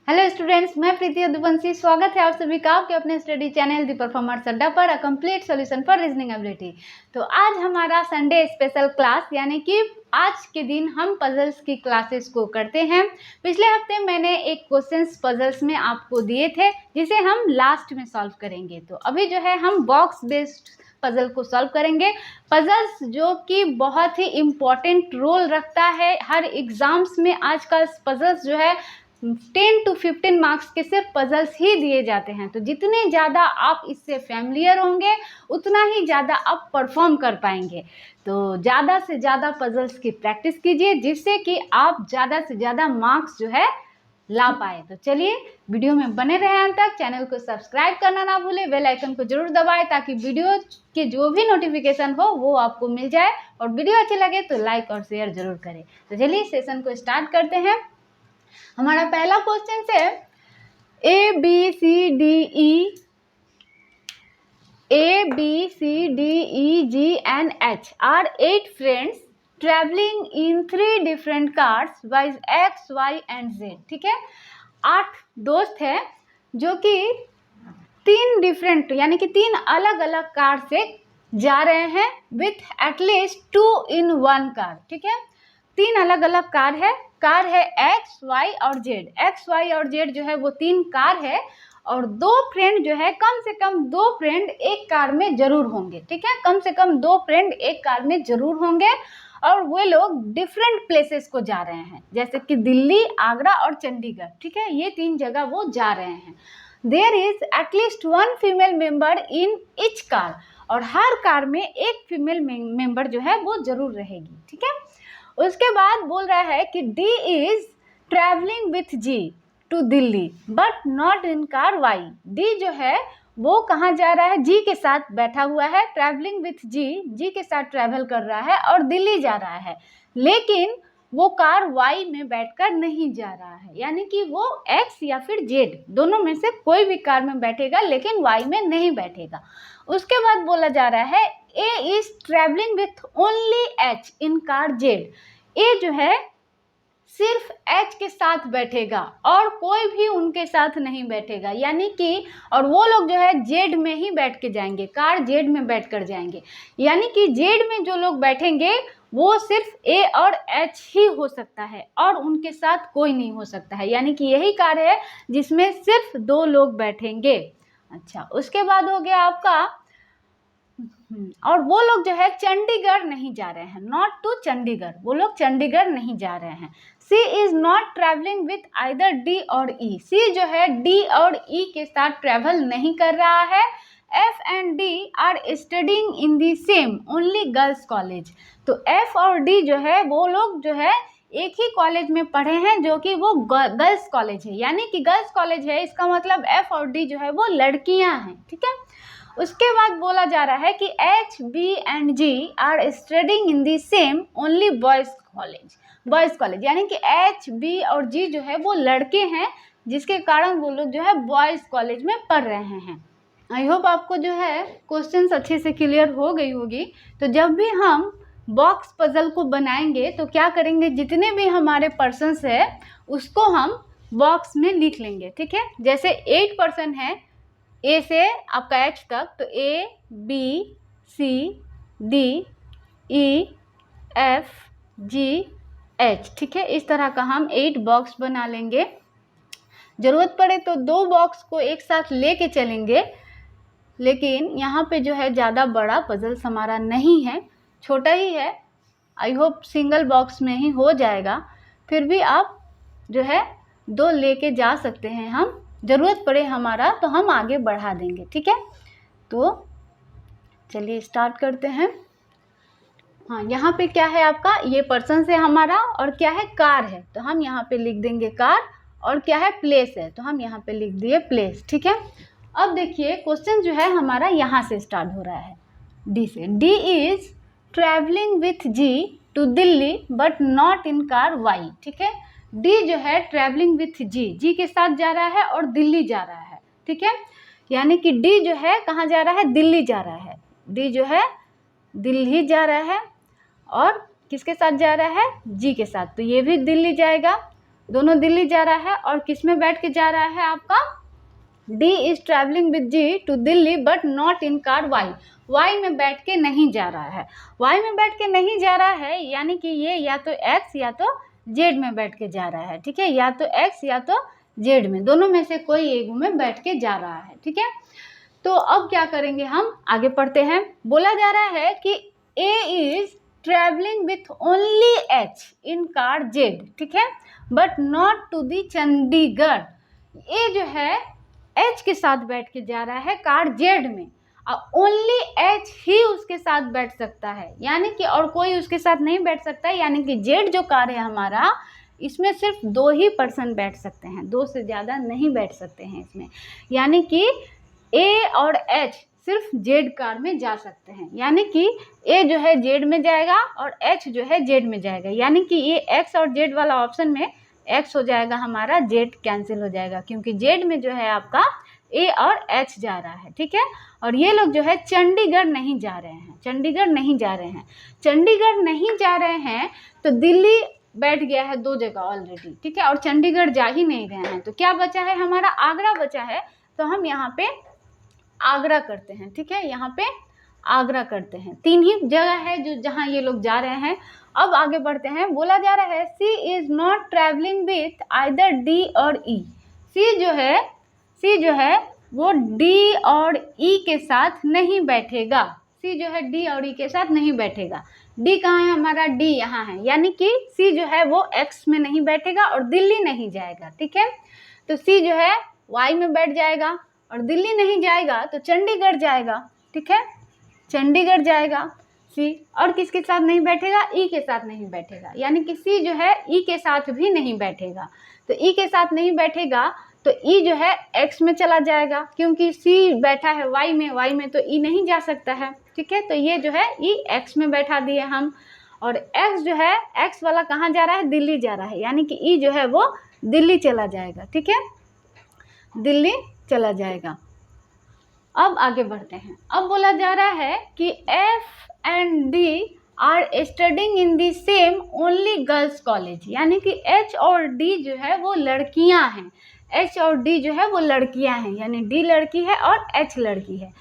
Hello students, मैं प्रीति यदुवंशी। स्वागत है आप सभी का आपके अपने स्टडी चैनल दी परफॉर्मर्स अड्डा पर, a complete solution for reasoning ability. तो आज हमारा संडे स्पेशल क्लास, यानी कि आज के दिन हम पजल्स की क्लासेस को करते हैं। पिछले हफ्ते मैंने एक क्वेश्चंस पजल्स में आपको दिए थे जिसे हम लास्ट में सॉल्व करेंगे। तो अभी जो है हम बॉक्स बेस्ड पजल को सॉल्व करेंगे। पजल्स जो कि बहुत ही इम्पॉर्टेंट रोल रखता है हर एग्जाम्स में। आजकल पजल्स जो है 10 to 15 मार्क्स के सिर्फ पजल्स ही दिए जाते हैं। तो जितने ज़्यादा आप इससे फैमिलियर होंगे उतना ही ज़्यादा आप परफॉर्म कर पाएंगे। तो ज़्यादा से ज़्यादा पजल्स की प्रैक्टिस कीजिए जिससे कि आप ज़्यादा से ज़्यादा मार्क्स जो है ला पाए। तो चलिए वीडियो में बने रहें अंत तक। चैनल को सब्सक्राइब करना ना भूलें, बेल आइकन को जरूर दबाएं ताकि वीडियो के जो भी नोटिफिकेशन हो वो आपको मिल जाए। और वीडियो अच्छी लगे तो लाइक और शेयर जरूर करें। तो चलिए सेशन को स्टार्ट करते हैं। हमारा पहला क्वेश्चन है A B C D E G and H are 8 friends travelling in 3 different cars by X Y and Z. ठीक है, 8 दोस्त हैं जो कि 3 डिफरेंट यानी कि 3 अलग अलग कार से जा रहे हैं विथ एटलीस्ट 2 in 1 कार। ठीक है, 3 अलग अलग कार है एक्स वाई और जेड। एक्स वाई और जेड जो है वो 3 कार है और 2 फ्रेंड जो है, कम से कम 2 फ्रेंड एक कार में जरूर होंगे। ठीक है, कम से कम 2 फ्रेंड एक कार में जरूर होंगे और वे लोग डिफरेंट प्लेसेस को जा रहे हैं, जैसे कि दिल्ली, आगरा और चंडीगढ़। ठीक है, ये 3 जगह वो जा रहे हैं। There is at least 1 female member in each car, और हर कार में एक फीमेल मेंबर जो है वो जरूर रहेगी। ठीक है, उसके बाद बोल रहा है कि D is travelling with G to Delhi but not in car Y. D जो है वो कहाँ जा रहा है? जी के साथ बैठा हुआ है, ट्रैवलिंग विथ जी के साथ ट्रैवल कर रहा है और दिल्ली जा रहा है, लेकिन वो कार वाई में बैठकर नहीं जा रहा है। यानी कि वो एक्स या फिर जेड दोनों में से कोई भी कार में बैठेगा लेकिन वाई में नहीं बैठेगा। उसके बाद बोला जा रहा है A is travelling with only H in car Z. A जो है सिर्फ एच के साथ बैठेगा और कोई भी उनके साथ नहीं बैठेगा, यानी कि और वो लोग जो है जेड में ही बैठ के जाएंगे, कार जेड में बैठ कर जाएंगे। यानी कि जेड में जो लोग बैठेंगे वो सिर्फ ए और एच ही हो सकता है और उनके साथ कोई नहीं हो सकता है। यानी कि यही कार है जिसमें सिर्फ 2 लोग बैठेंगे। अच्छा, उसके बाद हो गया आपका और वो लोग जो है चंडीगढ़ नहीं जा रहे हैं, नॉट टू चंडीगढ़, वो लोग चंडीगढ़ नहीं जा रहे हैं। C is not travelling with either D और ई। सी जो है डी और ई के साथ ट्रैवल नहीं कर रहा है। F and D R studying in the same only girls college. तो एफ और डी जो है वो लोग जो है एक ही कॉलेज में पढ़े हैं जो कि वो गर्ल्स कॉलेज है। यानी कि गर्ल्स कॉलेज है, इसका मतलब एफ और डी जो है वो लड़कियां हैं। ठीक है, उसके बाद बोला जा रहा है कि H B and G are studying in the same only boys college. यानी कि एच बी और जी जो है वो लड़के हैं जिसके कारण वो लोग जो है बॉयज़ कॉलेज में पढ़ रहे हैं। आई होप आपको जो है क्वेश्चंस अच्छे से क्लियर हो गई होगी। तो जब भी हम बॉक्स पजल को बनाएंगे तो क्या करेंगे, जितने भी हमारे पर्सन्स है उसको हम बॉक्स में लिख लेंगे। ठीक है, जैसे 8 पर्सन है ए से आपका एच तक, तो A B C D E F G H. ठीक है, इस तरह का हम 8 बॉक्स बना लेंगे। ज़रूरत पड़े तो 2 बॉक्स को एक साथ लेके चलेंगे, लेकिन यहाँ पे जो है ज़्यादा बड़ा पजल्स हमारा नहीं है, छोटा ही है। आई होप सिंगल बॉक्स में ही हो जाएगा। फिर भी आप जो है 2 लेके जा सकते हैं, हम ज़रूरत पड़े हमारा तो हम आगे बढ़ा देंगे। ठीक है, तो चलिए स्टार्ट करते हैं। हाँ, यहाँ पे क्या है आपका, ये पर्सन है हमारा और क्या है, कार है, तो हम यहाँ पे लिख देंगे कार। और क्या है, प्लेस है, तो हम यहाँ पे लिख दिए प्लेस। ठीक है, अब देखिए क्वेश्चन जो है हमारा यहाँ से स्टार्ट हो रहा है डी से। D is travelling with G to Delhi but not in car Y. ठीक है, डी जो है ट्रैवलिंग विथ जी के साथ जा रहा है और दिल्ली जा रहा है। ठीक है, यानी कि डी जो है कहाँ जा रहा है, दिल्ली जा रहा है। डी जो है दिल्ली जा रहा है और किसके साथ जा रहा है, जी के साथ, तो ये भी दिल्ली जाएगा। दोनों दिल्ली जा रहा है और किस में बैठ के जा रहा है आपका, D is travelling with G to Delhi but not in car Y, Y में बैठ के नहीं जा रहा है, वाई में बैठ के नहीं जा रहा है यानी कि ये या तो एक्स या तो जेड में बैठ के जा रहा है, ठीक है, या तो एक्स या तो जेड में, दोनों में से कोई एक में बैठ के जा रहा है, ठीक है। तो अब क्या करेंगे, हम आगे पढ़ते हैं। बोला जा रहा है कि A is travelling with only H in car Z, ठीक है, but not to the Chandigarh. A जो है एच के साथ बैठ के जा रहा है कार जेड में, और ओनली एच ही उसके साथ बैठ सकता है, यानी कि और कोई उसके साथ नहीं बैठ सकता है, यानी कि जेड जो कार है हमारा, इसमें सिर्फ 2 ही पर्सन बैठ सकते हैं, 2 से ज़्यादा नहीं बैठ सकते हैं इसमें, यानी कि ए और एच सिर्फ जेड कार में जा सकते हैं, यानी कि ए जो है जेड में जाएगा और एच जो है जेड में जाएगा, यानी कि ये एक्स और जेड वाला ऑप्शन में एक्स हो जाएगा हमारा, जेड कैंसिल हो जाएगा, क्योंकि जेड में जो है आपका ए और एच जा रहा है, ठीक है। और ये लोग जो है चंडीगढ़ नहीं जा रहे हैं, चंडीगढ़ नहीं जा रहे हैं, चंडीगढ़ नहीं जा रहे हैं, तो दिल्ली बैठ गया है 2 जगह ऑलरेडी, ठीक है, और चंडीगढ़ जा ही नहीं रहे हैं, तो क्या बचा है हमारा, आगरा बचा है, तो हम यहाँ पे आगरा करते हैं, ठीक है, यहाँ पे आगरा करते हैं। 3 ही जगह है जो जहाँ ये लोग जा रहे हैं। अब आगे बढ़ते हैं। बोला जा रहा है C is not travelling with either D और ई। सी जो है वो डी और ई के साथ नहीं बैठेगा, सी जो है डी और ई के साथ नहीं बैठेगा। डी कहाँ है हमारा, डी यहाँ है, यानी कि सी जो है वो एक्स में नहीं बैठेगा और दिल्ली नहीं जाएगा, ठीक है। तो सी जो है वाई में बैठ जाएगा और दिल्ली नहीं जाएगा तो चंडीगढ़ जाएगा, ठीक है, चंडीगढ़ जाएगा सी। और किसके साथ नहीं बैठेगा, ई के साथ नहीं बैठेगा, यानी कि सी जो है ई के साथ भी नहीं बैठेगा। तो ई के साथ नहीं बैठेगा तो ई जो है एक्स में चला जाएगा, क्योंकि सी बैठा है वाई में तो ई नहीं जा सकता है, ठीक है। तो ये जो है ई एक्स में बैठा दिए हम, और एक्स जो है एक्स वाला कहाँ जा रहा है, दिल्ली जा रहा है, यानी कि ई जो है वो दिल्ली चला जाएगा, ठीक है, दिल्ली चला जाएगा। अब आगे बढ़ते हैं। अब बोला जा रहा है कि F and D R studying in the same only girls college, यानी कि एच और डी जो है वो लड़कियां हैं, एच और डी जो है वो लड़कियां हैं, यानी डी लड़की है और एच लड़की है।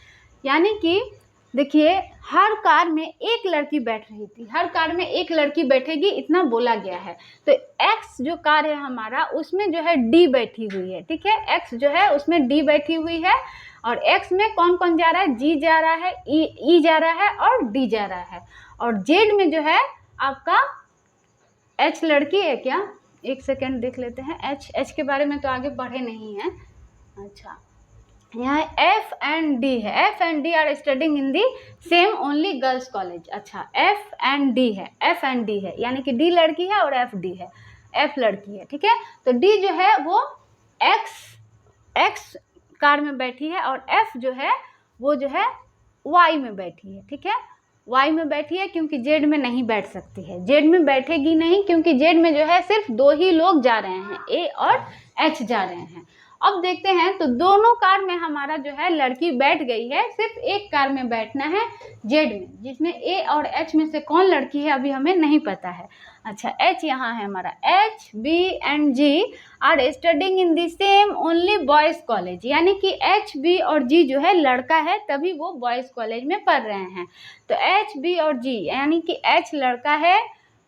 यानी कि देखिए हर कार में एक लड़की बैठ रही थी, हर कार में एक लड़की बैठेगी, इतना बोला गया है। तो एक्स जो कार है हमारा उसमें जो है डी बैठी हुई है, ठीक है, एक्स जो है उसमें डी बैठी हुई है, और एक्स में कौन कौन जा रहा है, जी जा रहा है, ई जा रहा है और डी जा रहा है। और जेड में जो है आपका एच लड़की है क्या, एक सेकेंड देख लेते हैं। एच के बारे में तो आगे पढ़े नहीं हैं। अच्छा, यहाँ एफ एंड डी है, F and D R studying in the same only girls college. अच्छा, एफ एंड डी है, एफ एंड डी है, यानी कि डी लड़की है और एफ डी है, एफ लड़की है, ठीक है। तो डी जो है वो एक्स कार में बैठी है और एफ जो है वो जो है वाई में बैठी है, ठीक है, वाई में बैठी है, क्योंकि जेड में नहीं बैठ सकती है, जेड में बैठेगी नहीं, क्योंकि जेड में जो है सिर्फ 2 ही लोग जा रहे हैं, ए और एच जा रहे हैं। अब देखते हैं, तो दोनों कार में हमारा जो है लड़की बैठ गई है, सिर्फ एक कार में बैठना है जेड में, जिसमें ए और एच में से कौन लड़की है अभी हमें नहीं पता है। अच्छा, एच यहाँ है हमारा, H B and G are studying in the same only boys college, यानी कि एच बी और जी जो है लड़का है, तभी वो बॉयज़ कॉलेज में पढ़ रहे हैं। तो एच बी और जी, यानी कि एच लड़का है,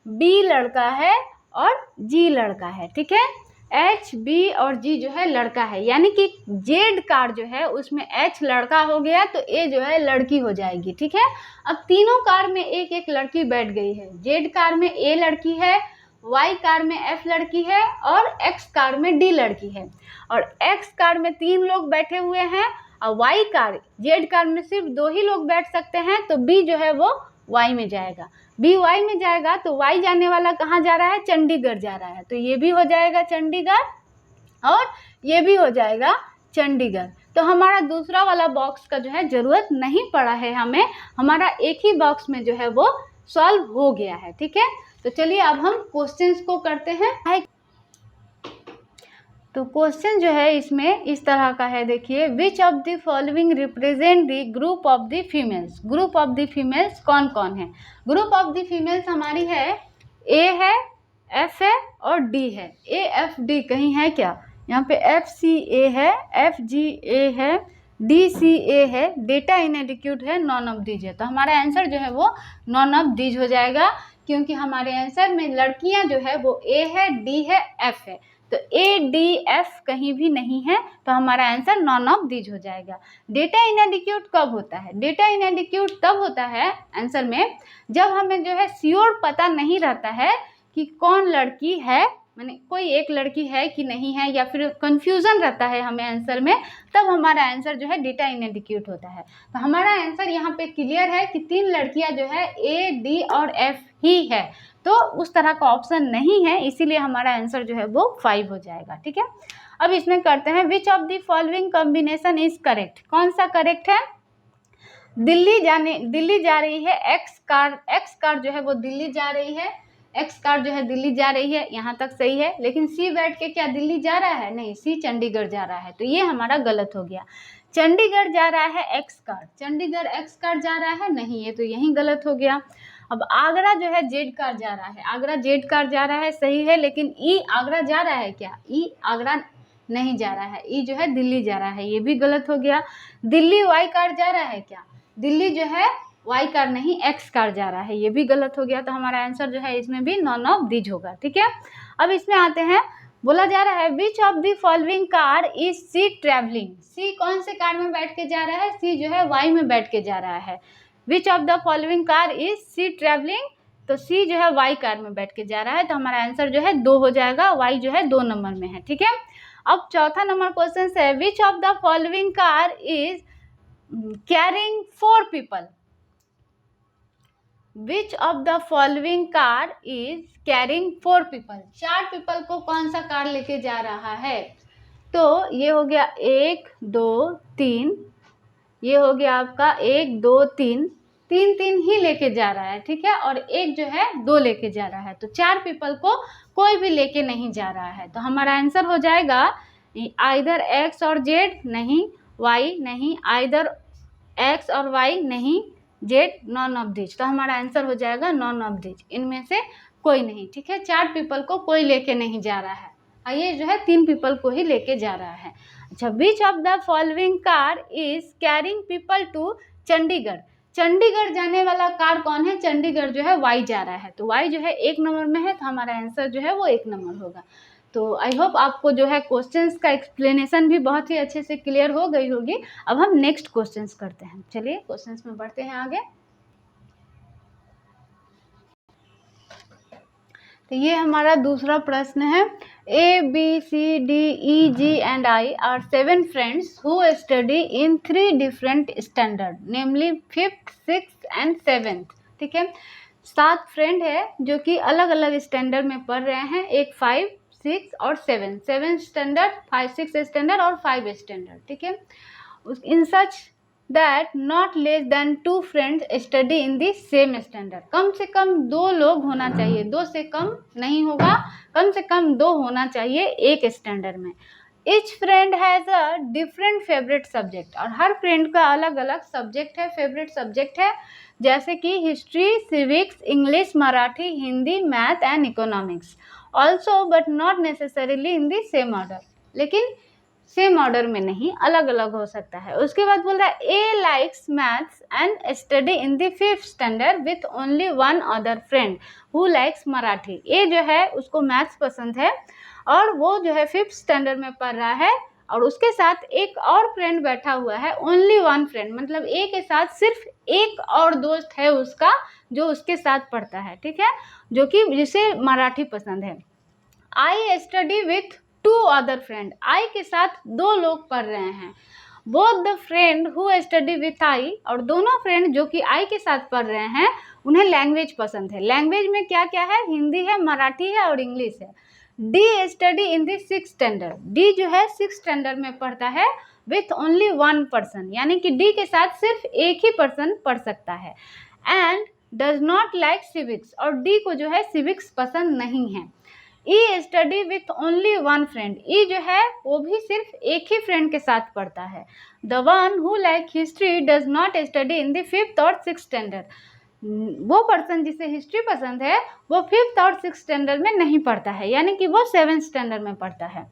बी लड़का है और जी लड़का है, ठीक है, एच बी और जी जो है लड़का है, यानी कि जेड कार जो है उसमें एच लड़का हो गया तो ए जो है लड़की हो जाएगी, ठीक है। अब तीनों कार में एक एक लड़की बैठ गई है, जेड कार में ए लड़की है, वाई कार में एफ लड़की है और एक्स कार में डी लड़की है। और एक्स कार में 3 लोग बैठे हुए हैं और वाई कार, जेड कार में सिर्फ 2 ही लोग बैठ सकते हैं, तो बी जो है वो वाई में जाएगा, बी वाई में जाएगा, तो वाई जाने वाला कहाँ जा रहा है, चंडीगढ़ जा रहा है, तो ये भी हो जाएगा चंडीगढ़ और ये भी हो जाएगा चंडीगढ़। तो हमारा दूसरा वाला बॉक्स का जो है ज़रूरत नहीं पड़ा है हमें, हमारा एक ही बॉक्स में जो है वो सॉल्व हो गया है, ठीक है। तो चलिए अब हम क्वेश्चंस को करते हैं। तो क्वेश्चन जो है इसमें इस तरह का है, देखिए, विच of the following represent the group of the females. Group of the females कौन कौन है, ग्रुप ऑफ द फीमेल्स हमारी है, ए है, F है और D है, AFD कहीं है क्या? यहाँ पे FCA है, FGA है, DCA है, डेटा इनएडिक्यूट है, नॉन ऑफ दीज है। तो हमारा आंसर जो है वो नॉन ऑफ दीज हो जाएगा, क्योंकि हमारे आंसर में लड़कियां जो है वो A है, D है, F है। तो ADF कहीं भी नहीं है, तो हमारा आंसर नॉन ऑफ दीज हो जाएगा। डेटा इनएडिक्यूट कब होता है? डेटा इनएडिक्यूट तब होता है आंसर में जब हमें जो है श्योर पता नहीं रहता है कि कौन लड़की है, माने कोई एक लड़की है कि नहीं है, या फिर कंफ्यूजन रहता है हमें आंसर में, तब हमारा आंसर जो है डेटा इनएडिक्यूट होता है। तो हमारा आंसर यहाँ पे क्लियर है कि 3 लड़कियां जो है A, D और F ही है, तो उस तरह का ऑप्शन नहीं है, इसीलिए हमारा आंसर जो है वो 5 हो जाएगा। ठीक है, अब इसमें करते हैं विच of the following combination is correct. कौन सा करेक्ट है? दिल्ली जा रही है एक्स कार जो है वो दिल्ली जा रही है, एक्स कार जो है दिल्ली जा रही है, यहाँ तक सही है। लेकिन सी बैठ के क्या दिल्ली जा रहा है? नहीं, सी चंडीगढ़ जा रहा है, तो ये हमारा गलत हो गया। चंडीगढ़ जा रहा है x car, Chandigarh x car जा रहा है, नहीं, ये तो यही गलत हो गया। अब आगरा जो है जेड कार जा रहा है, आगरा जेड कार जा रहा है, सही है। लेकिन ई आगरा जा रहा है क्या? ई आगरा नहीं जा रहा है, ई जो है दिल्ली जा रहा है, ये भी गलत हो गया। दिल्ली वाई कार जा रहा है क्या? दिल्ली जो है वाई कार नहीं एक्स कार जा रहा है, ये भी गलत हो गया। तो हमारा आंसर जो है इसमें भी नॉन ऑफ दीज होगा। ठीक है, अब इसमें आते हैं, बोला जा रहा है which of the following car is C travelling. C कौन से कार में बैठ के जा रहा है? सी जो है वाई में बैठ के जा रहा है। Which of the following car is C travelling, तो सी जो है वाई कार में बैठ के जा रहा है, तो हमारा आंसर जो है 2 हो जाएगा, वाई जो है 2 नंबर में है। ठीक है, अब चौथा नंबर क्वेश्चन है which of the following car is carrying 4 people. Which of the following car is carrying 4 people, 4 people को कौन सा कार लेके जा रहा है? तो ये हो गया 1 2 3, ये हो गया आपका 1 2 3, 3 ही लेके जा रहा है। ठीक है, और एक जो है 2 लेके जा रहा है, तो 4 पीपल को कोई भी लेके नहीं जा रहा है। तो हमारा आंसर हो जाएगा आइदर एक्स और जेड, नहीं, वाई नहीं, आइदर एक्स और वाई नहीं, जेड, नॉन ऑफ दिस। तो हमारा आंसर हो जाएगा नॉन ऑफ दिस, इनमें से कोई नहीं। ठीक है, 4 पीपल को कोई लेके नहीं जा रहा है, और ये जो है 3 पीपल को ही लेके जा रहा है। अच्छा, which of the following car is carrying people to Chandigarh. Chandigarh जाने वाला कार कौन है? चंडीगढ़ जो है वाई जा रहा है, तो वाई जो है 1 नंबर में है, तो हमारा आंसर जो है वो 1 नंबर होगा। तो आई होप आपको जो है क्वेश्चंस का एक्सप्लेनेशन भी बहुत ही अच्छे से क्लियर हो गई होगी। अब हम नेक्स्ट क्वेश्चंस करते हैं, चलिए क्वेश्चंस में बढ़ते हैं आगे। तो ये हमारा दूसरा प्रश्न है, A, B, C, D, E, G and I are 7 friends who study in 3 different standards, namely 5th, 6th and 7th। ठीक है, 7 फ्रेंड है जो कि अलग अलग स्टैंडर्ड में पढ़ रहे हैं, एक 5, 6 और 7 स्टैंडर्ड, 5, 6 स्टैंडर्ड और 5 स्टैंडर्ड। ठीक है, in such that not less than 2 friends study in the same standard. कम से कम 2 लोग होना चाहिए, 2 से कम नहीं होगा, कम से कम 2 होना चाहिए एक स्टैंडर्ड में। Each friend has a different favourite subject, और हर फ्रेंड का अलग अलग सब्जेक्ट है, फेवरेट सब्जेक्ट है, जैसे कि history, civics, English, Marathi, Hindi, math and economics. Also but not necessarily in the same order, लेकिन सेम ऑर्डर में नहीं, अलग अलग हो सकता है। उसके बाद बोल रहा है A likes maths and study in the 5th standard with only 1 other friend who likes Marathi. A जो है उसको मैथ्स पसंद है, और वो जो है 5th स्टैंडर्ड में पढ़ रहा है, और उसके साथ एक और फ्रेंड बैठा हुआ है, ओनली 1 फ्रेंड, मतलब ए के साथ सिर्फ एक और दोस्त है उसका जो उसके साथ पढ़ता है। ठीक है, जो कि जिसे मराठी पसंद है। I study with 2 other friend, I के साथ 2 लोग पढ़ रहे हैं। Both the friend who study with I, और दोनों फ्रेंड जो कि आई के साथ पढ़ रहे हैं उन्हें लैंग्वेज पसंद है। लैंग्वेज में क्या क्या है? हिंदी है, मराठी है और इंग्लिश है। D study in the 6th standard, D जो है 6th स्टैंडर्ड में पढ़ता है विथ ओनली 1 पर्सन, यानी कि डी के साथ सिर्फ एक ही पर्सन पढ़ सकता है। And does not like civics, और डी को जो है सिविक्स पसंद नहीं है। E study with only 1 friend, E जो है वो भी सिर्फ एक ही फ्रेंड के साथ पढ़ता है। The one who like history does not study in the 5th और 6th स्टैंडर्ड, वो पर्सन जिसे हिस्ट्री पसंद है वो 5th और 6th स्टैंडर्ड में नहीं पढ़ता है, यानी कि वो 7th स्टैंडर्ड में पढ़ता है।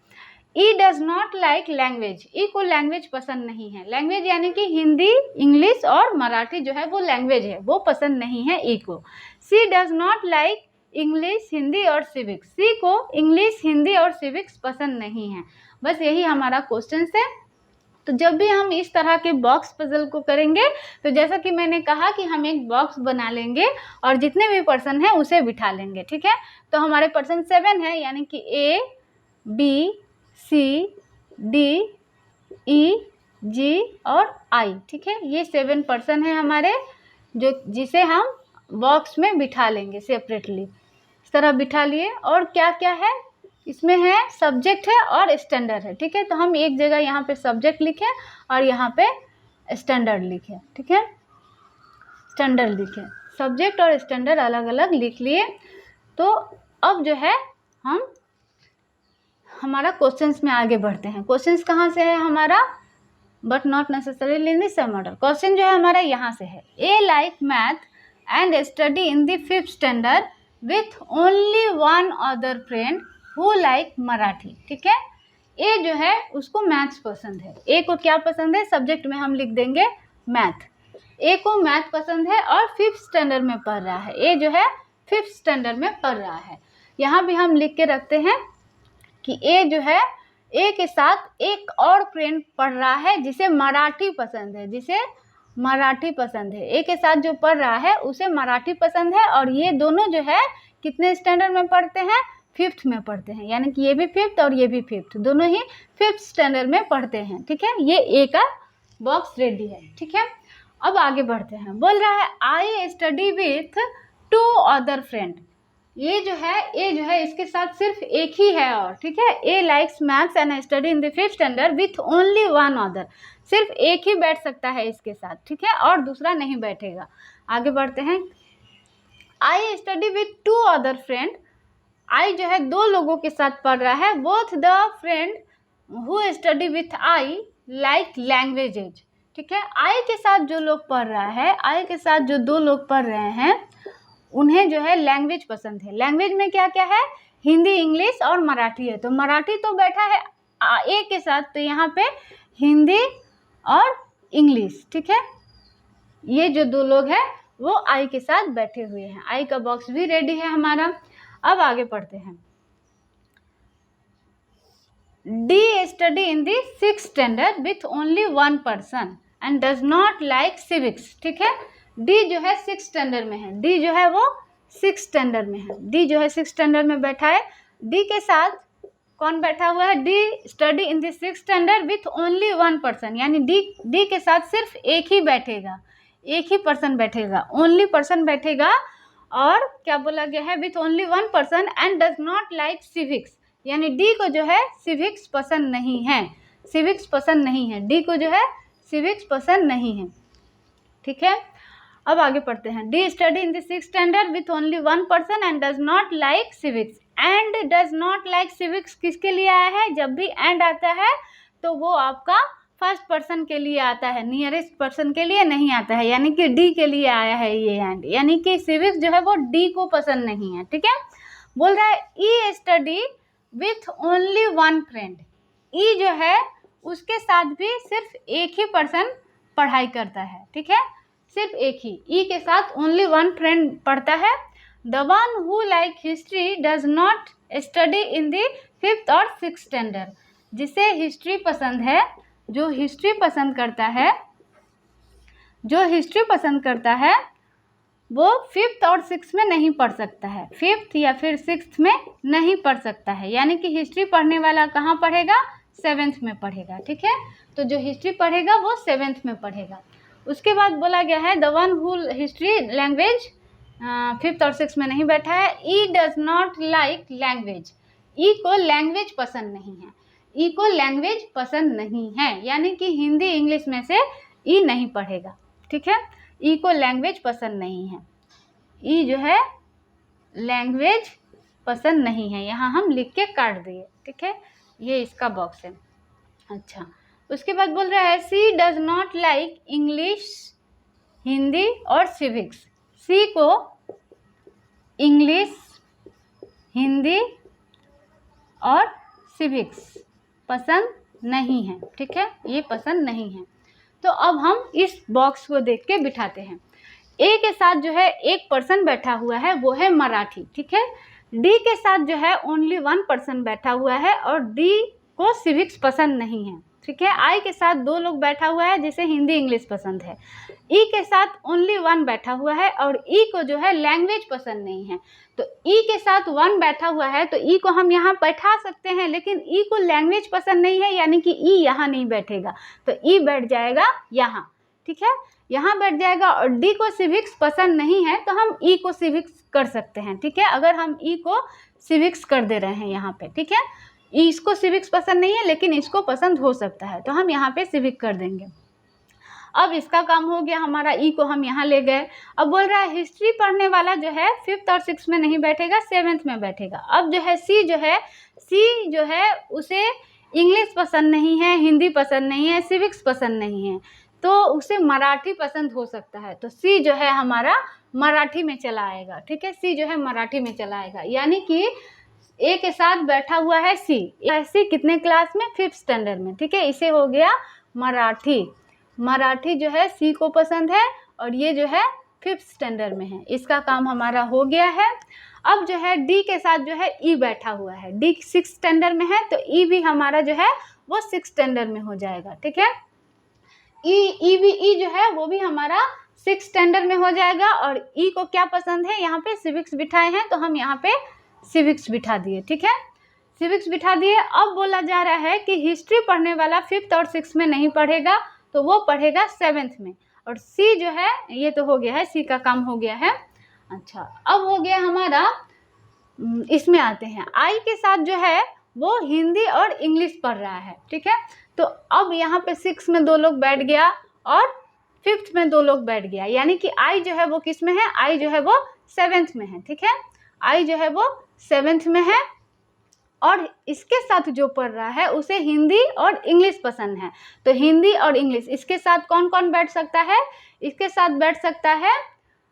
ई डज नॉट लाइक लैंग्वेज, ई को लैंग्वेज पसंद नहीं है। लैंग्वेज यानी कि हिंदी, इंग्लिश और मराठी जो है वो लैंग्वेज है, वो पसंद नहीं है ई को। C does not like English, Hindi और सिविक्स, सी को इंग्लिश, हिंदी और सिविक्स पसंद नहीं है। बस यही हमारा क्वेश्चन है। तो जब भी हम इस तरह के बॉक्स पजल को करेंगे तो जैसा कि मैंने कहा कि हम एक बॉक्स बना लेंगे और जितने भी पर्सन हैं उसे बिठा लेंगे, ठीक है। तो हमारे पर्सन 7 है, यानी कि ए, बी, सी, डी, ई, जी और आई, ठीक है। ये 7 पर्सन है हमारे, जो जिसे हम बॉक्स में बिठा लेंगे सेपरेटली। इस तरह बिठा लिए। और क्या क्या है इसमें है, सब्जेक्ट है और स्टैंडर्ड है, ठीक है। तो हम एक जगह यहाँ पे सब्जेक्ट लिखें और यहाँ पे स्टैंडर्ड लिखें, ठीक है। स्टैंडर्ड लिखें, सब्जेक्ट और स्टैंडर्ड अलग अलग लिख लिए। तो अब जो है हम हमारा क्वेश्चंस में आगे बढ़ते हैं। क्वेश्चंस कहाँ से है हमारा, but not necessarily in the same order. Question जो है हमारा यहाँ से है, A like math and study in the 5th standard with only one other friend who like Marathi, ठीक है। ए जो है उसको मैथ्स पसंद है। ए को क्या पसंद है, सब्जेक्ट में हम लिख देंगे मैथ। ए को मैथ पसंद है और 5th स्टैंडर्ड में पढ़ रहा है। ए जो है 5th स्टैंडर्ड में पढ़ रहा है। यहाँ भी हम लिख के रखते हैं कि ए जो है, ए के साथ एक और फ्रेंड पढ़ रहा है जिसे मराठी पसंद है, जिसे मराठी पसंद है। ए के साथ जो पढ़ रहा है उसे मराठी पसंद है और ये दोनों जो है कितने स्टैंडर्ड में पढ़ते हैं, 5th में पढ़ते हैं, यानी कि ये भी 5th और ये भी 5th, दोनों ही 5th स्टैंडर्ड में पढ़ते हैं, ठीक है। ये ए का बॉक्स रेडी है, ठीक है। अब आगे बढ़ते हैं। बोल रहा है I study with 2 other friend. ये जो है, ए जो है इसके साथ सिर्फ एक ही है और, ठीक है। A likes maths and study in the 5th standard with only one other. सिर्फ एक ही बैठ सकता है इसके साथ, ठीक है, और दूसरा नहीं बैठेगा। आगे बढ़ते हैं। I study with 2 other friend. I जो है 2 लोगों के साथ पढ़ रहा है। Both the friend who study with I like languages, ठीक है। आई के साथ जो लोग पढ़ रहा है, आई के साथ जो 2 लोग पढ़ रहे हैं उन्हें जो है लैंग्वेज पसंद है। लैंग्वेज में क्या क्या है, हिंदी, इंग्लिश और मराठी है। तो मराठी तो बैठा है ए के साथ, तो यहाँ पे हिंदी और इंग्लिश, ठीक है। ये जो 2 लोग हैं वो आई के साथ बैठे हुए हैं। आई का बॉक्स भी रेडी है हमारा। अब आगे पढ़ते हैं। D study in the 6th standard with only one person and does not like civics, ठीक है। डी जो है 6th स्टैंडर्ड में है। डी जो है वो 6th स्टैंडर्ड में है। डी जो है 6th स्टैंडर्ड में बैठा है। डी के साथ कौन बैठा हुआ है, D study in the 6th standard with only one person, यानी डी के साथ सिर्फ एक ही बैठेगा, एक ही पर्सन बैठेगा, ओनली पर्सन बैठेगा। और क्या बोला गया है, with only one person and does not like civics, यानी डी को जो है सिविक्स पसंद नहीं है। सिविक्स पसंद नहीं है, डी को जो है सिविक्स पसंद नहीं है, ठीक है। अब आगे पढ़ते हैं। D study in the 6th standard with only one person and does not like civics. And does not like civics किसके लिए आया है, जब भी एंड आता है तो वो आपका फर्स्ट पर्सन के लिए आता है, नियरेस्ट पर्सन के लिए नहीं आता है, यानी कि डी के लिए आया है ये एंड, यानी कि सिविक्स जो है वो डी को पसंद नहीं है, ठीक है। बोल रहा है E study with only one friend. E जो है उसके साथ भी सिर्फ एक ही पर्सन पढ़ाई करता है, ठीक है, सिर्फ एक ही। ई के साथ ओनली वन फ्रेंड पढ़ता है। The one who like history does not study in the 5th और 6th स्टैंडर्ड। जिसे हिस्ट्री पसंद है, जो हिस्ट्री पसंद करता है, जो हिस्ट्री पसंद करता है वो 5th और 6th में नहीं पढ़ सकता है, 5th या फिर 6th में नहीं पढ़ सकता है, यानी कि हिस्ट्री पढ़ने वाला कहाँ पढ़ेगा, 7th में पढ़ेगा, ठीक है। तो जो हिस्ट्री पढ़ेगा वो 7th में पढ़ेगा। उसके बाद बोला गया है the one who history language 5th और 6th में नहीं बैठा है। ई डज नॉट लाइक लैंग्वेज। ई को लैंग्वेज पसंद नहीं है, ई को लैंग्वेज पसंद नहीं है, यानी कि हिंदी इंग्लिश में से ई नहीं पढ़ेगा, ठीक है। ई को लैंग्वेज पसंद नहीं है, ई जो है लैंग्वेज पसंद नहीं है, यहाँ हम लिख के काट दिए, ठीक है। ये इसका बॉक्स है। अच्छा, उसके बाद बोल रहा है C does not like English, Hindi और सिविक्स। सी को इंग्लिश, हिंदी और सिविक्स पसंद नहीं है, ठीक है, ये पसंद नहीं है। तो अब हम इस बॉक्स को देख के बिठाते हैं। ए के साथ जो है एक पर्सन बैठा हुआ है, वो है मराठी, ठीक है। डी के साथ जो है ओनली 1 पर्सन बैठा हुआ है और डी को सिविक्स पसंद नहीं है, ठीक है। आई के साथ 2 लोग बैठा हुआ है जिसे हिंदी इंग्लिश पसंद है। ई के साथ ओनली 1 बैठा हुआ है और ई को जो है लैंग्वेज पसंद नहीं है। तो ई के साथ 1 बैठा हुआ है तो ई को हम यहाँ बैठा सकते हैं, लेकिन ई को लैंग्वेज पसंद नहीं है, यानी कि ई यहाँ नहीं बैठेगा, तो ई बैठ जाएगा यहाँ, ठीक है, यहाँ बैठ जाएगा। और डी को सिविक्स पसंद नहीं है तो हम ई को सिविक्स कर सकते हैं, ठीक है। अगर हम ई को सिविक्स कर दे रहे हैं यहाँ पे, ठीक है, इसको सिविक्स पसंद नहीं है लेकिन इसको पसंद हो सकता है, तो हम यहाँ पे सिविक कर देंगे। अब इसका काम हो गया हमारा, ई को हम यहाँ ले गए। अब बोल रहा है हिस्ट्री पढ़ने वाला जो है 5th और 6th में नहीं बैठेगा, 7th में बैठेगा। अब जो है सी जो है उसे इंग्लिश पसंद नहीं है, हिंदी पसंद नहीं है, सिविक्स पसंद नहीं है, तो उसे मराठी पसंद हो सकता है। तो सी जो है हमारा मराठी में चला आएगा, ठीक है, सी जो है मराठी में चला आएगा। यानी कि ए के साथ बैठा हुआ है सी, सी कितने क्लास में, 5th स्टैंडर्ड में, ठीक है, इसे हो गया मराठी। मराठी जो है सी को पसंद है और ये जो है 5th स्टैंडर्ड में है, इसका काम हमारा हो गया है। अब जो है डी के साथ जो है ई बैठा हुआ है, डी 6th स्टैंडर्ड में है तो ई भी हमारा जो है वो 6th स्टैंडर्ड में हो जाएगा, ठीक है। ई जो है वो भी हमारा 6th स्टैंडर्ड में हो जाएगा। और ई को क्या पसंद है, यहाँ पे सिविक्स बिठाए हैं तो हम यहाँ पे सिविक्स बिठा दिए, ठीक है, सिविक्स बिठा दिए। अब बोला जा रहा है कि हिस्ट्री पढ़ने वाला 5th और 6th में नहीं पढ़ेगा तो वो पढ़ेगा 7th में। और सी जो है ये तो हो गया है, सी का काम हो गया है। अच्छा, अब हो गया हमारा, इसमें आते हैं, आई के साथ जो है वो हिंदी और इंग्लिश पढ़ रहा है, ठीक है। तो अब यहाँ पे 6 में 2 लोग बैठ गया और 5th में 2 लोग बैठ गया, यानी कि आई जो है वो किस में है, आई जो है वो 7th में है, ठीक है, आई जो है वो 7th में है। और इसके साथ जो पढ़ रहा है उसे हिंदी और इंग्लिश पसंद है, तो हिंदी और इंग्लिश इसके साथ कौन कौन बैठ सकता है, इसके साथ बैठ सकता है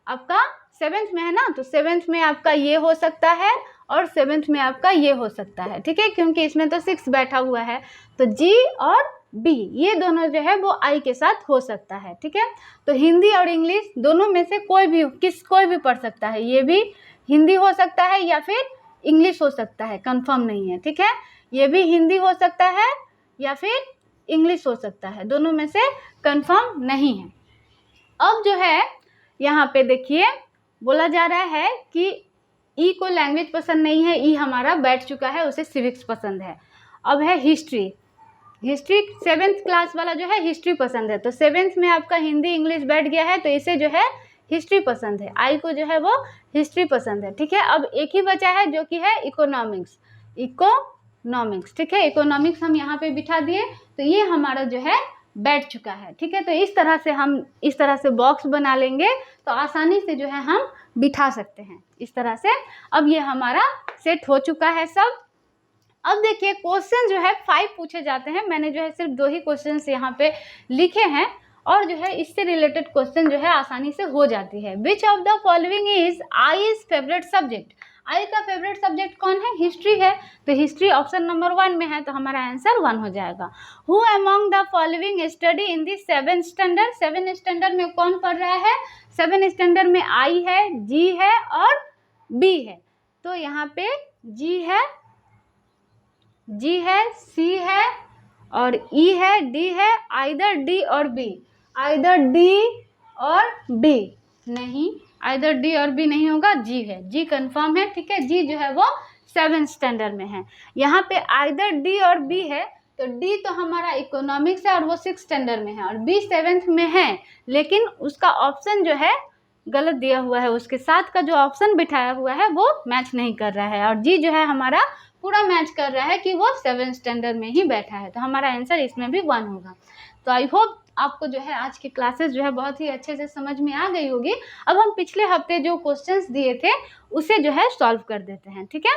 आपका 7th में है ना, तो 7th में आपका ये हो सकता है और 7th में आपका ये हो सकता है, ठीक है, क्योंकि इसमें तो 6 बैठा हुआ है। तो जी और बी ये दोनों जो है वो आई के साथ हो सकता है, ठीक है। तो हिंदी और इंग्लिश दोनों में से कोई भी पढ़ सकता है, ये भी हिंदी हो सकता है या फिर इंग्लिश हो सकता है, कंफर्म नहीं है, ठीक है, ये भी हिंदी हो सकता है या फिर इंग्लिश हो सकता है, दोनों में से कंफर्म नहीं है। अब जो है यहाँ पे देखिए बोला जा रहा है कि ई को लैंग्वेज पसंद नहीं है, ई हमारा बैठ चुका है, उसे सिविक्स पसंद है। अब है हिस्ट्री 7th क्लास वाला जो है हिस्ट्री पसंद है, तो 7th में आपका हिंदी इंग्लिश बैठ गया है तो इसे जो है हिस्ट्री पसंद है, आई को जो है वो हिस्ट्री पसंद है, ठीक है। अब एक ही बचा है जो कि है इकोनॉमिक्स, ठीक है, इकोनॉमिक्स हम यहाँ पे बिठा दिए तो ये हमारा जो है बैठ चुका है, ठीक है। तो इस तरह से बॉक्स बना लेंगे तो आसानी से जो है हम बिठा सकते हैं इस तरह से। अब ये हमारा सेट हो चुका है सब। अब देखिए क्वेश्चन जो है 5 पूछे जाते हैं, मैंने जो है सिर्फ 2 ही क्वेश्चन यहाँ पे लिखे हैं और जो है इससे रिलेटेड क्वेश्चन जो है आसानी से हो जाती है। Which of the following is I's favourite subject, I का फेवरेट सब्जेक्ट कौन है, हिस्ट्री है, तो हिस्ट्री ऑप्शन नंबर 1 में है तो हमारा आंसर 1 हो जाएगा। Who among the following study in the 7th standard, 7th standard में कौन पढ़ रहा है, 7th स्टैंडर्ड में आई है, जी है और बी है, तो यहाँ पे जी है, सी है और ई है, डी है, आइदर डी और बी, आइदर डी और बी नहीं होगा, जी है, जी कंफर्म है, ठीक है, जी जो है वो 7th स्टैंडर्ड में है। यहाँ पे आइदर डी और बी है तो डी तो हमारा इकोनॉमिक्स है और वो 6th स्टैंडर्ड में है और बी 7th में है, लेकिन उसका ऑप्शन जो है गलत दिया हुआ है, उसके साथ का जो ऑप्शन बिठाया हुआ है वो मैच नहीं कर रहा है और जी जो है हमारा पूरा मैच कर रहा है कि वो 7th स्टैंडर्ड में ही बैठा है, तो हमारा आंसर इसमें भी 1 होगा। तो आई होप आपको जो है आज की क्लासेस जो है बहुत ही अच्छे से समझ में आ गई होगी। अब हम पिछले हफ्ते जो क्वेश्चंस दिए थे उसे जो है सॉल्व कर देते हैं, ठीक है।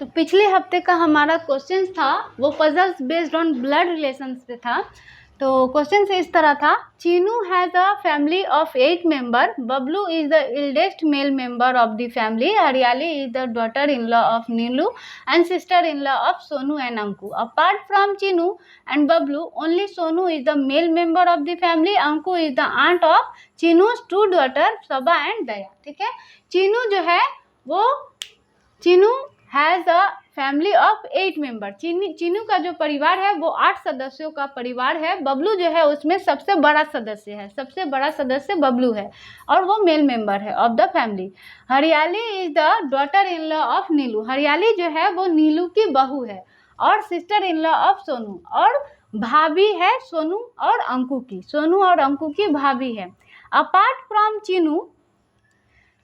तो पिछले हफ्ते का हमारा क्वेश्चन था वो puzzles based on blood relations पे था। तो क्वेश्चन से इस तरह था, Chinu has a family of 8 member, Bablu is the eldest male member of the family, Hariyali is the daughter in law of Nilu and sister in law of Sonu and Anku. Apart from Chinu and Bablu, only Sonu is the male member of the family, Anku is the aunt of Chinu's 2 daughter Saba and दया. ठीक है, चीनू जो है वो, Chinu has a family of 8 member. Chinu का जो परिवार है वो 8 सदस्यों का परिवार है. बबलू जो है उसमें सबसे बड़ा सदस्य है, सबसे बड़ा सदस्य बबलू है और वो मेल मेंबर है of the family. Hariyali is the daughter in law of Nilu. Hariyali जो है वो नीलू की बहू है और sister in law of Sonu, और भाभी है सोनू और अंकु की, सोनू और अंकु की भाभी है. अपार्ट फ्रॉम चीनू,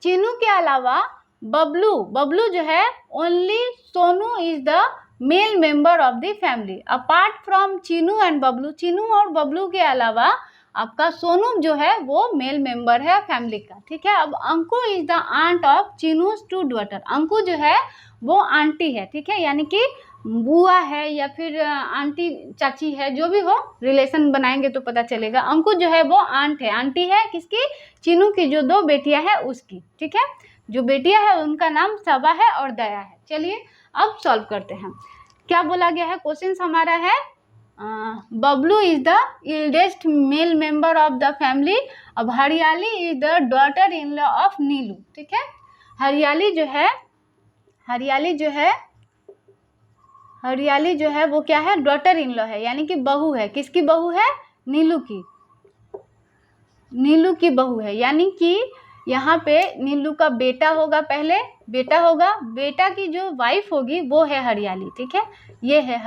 चीनू के अलावा बबलू जो है, only Sonu is the male member of the family. Apart from Chinu and Bablu, Chinu और बबलू के अलावा आपका सोनू जो है वो मेल मेंबर है फैमिली का. ठीक है, अब Anku is the aunt of Chinu's 2 daughter. Anku जो है वो आंटी है. ठीक है, यानी कि बुआ है या फिर आंटी चाची है, जो भी हो, रिलेशन बनाएंगे तो पता चलेगा. अंकु जो है वो आंट है, आंटी है किसकी, चीनू की जो 2 बेटियां हैं उसकी. ठीक है, जो बेटियां है उनका नाम सबा है और दया है. चलिए अब सॉल्व करते हैं. क्या बोला गया है, क्वेश्चन हमारा है Bablu is the eldest male member of the family. अब Hariyali is the daughter in law of Nilu. ठीक है, हरियाली जो है वो क्या है, डॉटर इन लॉ है, यानी कि बहू है. किसकी बहू है, नीलू की बहू है. यानी कि यहाँ पे नीलू का बेटा होगा, पहले बेटा की जो वाइफ होगी वो है हरियाली. ठीक है, ये है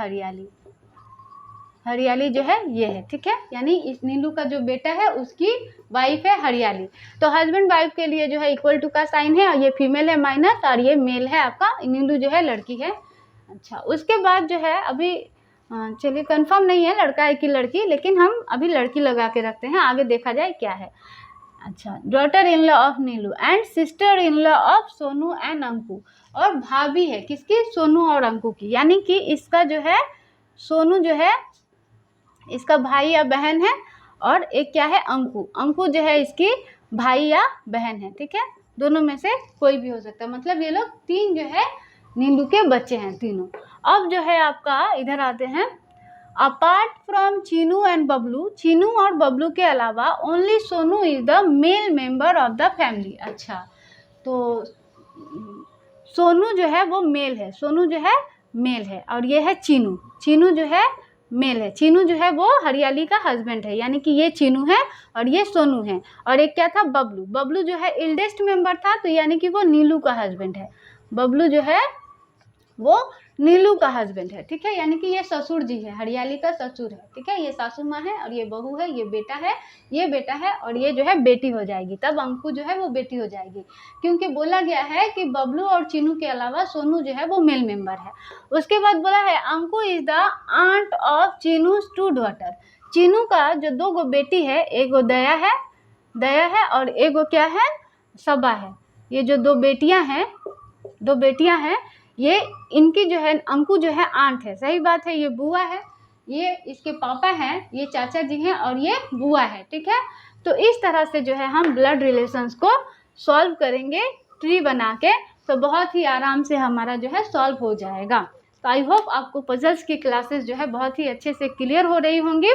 हरियाली जो है ये है. ठीक है, यानी इस नीलू का जो बेटा है उसकी वाइफ है हरियाली. तो हस्बैंड वाइफ के लिए जो है इक्वल टू का साइन है, और ये फीमेल है माइनस, और ये मेल है आपका, नीलू जो है लड़की है. अच्छा, उसके बाद जो है अभी चलिए कंफर्म नहीं है लड़का है कि लड़की, लेकिन हम अभी लड़की लगा के रखते हैं, आगे देखा जाए क्या है. अच्छा, daughter in law of Nilu and sister in law of Sonu and Anku, और भाभी है किसकी, सोनू और अंकु की. यानी कि इसका जो है सोनू जो है इसका भाई या बहन है, और एक क्या है, अंकु जो है इसकी भाई या बहन है. ठीक है, दोनों में से कोई भी हो सकता है. मतलब ये लोग 3 जो है नीलू के बच्चे हैं तीनों. अब जो है आपका इधर आते हैं, apart from Chinu and Bablu, Chinu और बबलू के अलावा only Sonu is the male member of the family. अच्छा, तो सोनू जो है वो मेल है, सोनू जो है मेल है, और ये है चीनू जो है मेल है. चीनू जो है वो हरियाली का हस्बैंड है, यानी कि ये चीनू है और ये सोनू है. और एक क्या था, बबलू जो है एल्डेस्ट मेंबर था, तो यानी कि वो नीलू का हस्बैंड है. बबलू जो है वो नीलू का हस्बैंड है. ठीक है, यानी कि ये ससुर जी है, हरियाली का ससुर है. ठीक है, ये सासू माँ है और ये बहू है, ये बेटा है और ये जो है बेटी हो जाएगी. तब अंकु जो है वो बेटी हो जाएगी, क्योंकि बोला गया है कि बबलू और चीनू के अलावा सोनू जो है वो मेल मेंबर है. उसके बाद बोला है Anku is the aunt of Chinu's 2 daughter. Chinu का जो 2 गो बेटी है, एक गो दया है और एक गो क्या है, सबा है. ये जो 2 बेटियां हैं, ये इनकी जो है अंकु जो है आंट है. सही बात है, ये बुआ है, ये इसके पापा हैं, ये चाचा जी हैं और ये बुआ है. ठीक है, तो इस तरह से जो है हम ब्लड रिलेशंस को सॉल्व करेंगे ट्री बना के, तो बहुत ही आराम से हमारा जो है सॉल्व हो जाएगा. तो आई होप आपको पजल्स की क्लासेस जो है बहुत ही अच्छे से क्लियर हो रही होंगी.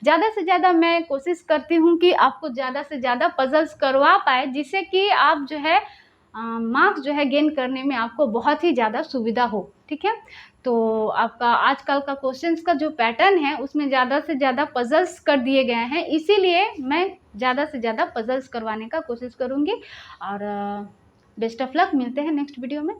ज़्यादा से ज़्यादा मैं कोशिश करती हूँ कि आपको ज़्यादा से ज़्यादा पजल्स करवा पाए, जिससे कि आप जो है मार्क्स जो है गेन करने में आपको बहुत ही ज़्यादा सुविधा हो. ठीक है, तो आपका आजकल का क्वेश्चंस का जो पैटर्न है उसमें ज़्यादा से ज़्यादा पजल्स कर दिए गए हैं, इसीलिए मैं ज़्यादा से ज़्यादा पजल्स करवाने का कोशिश करूँगी. और बेस्ट ऑफ लक, मिलते हैं नेक्स्ट वीडियो में.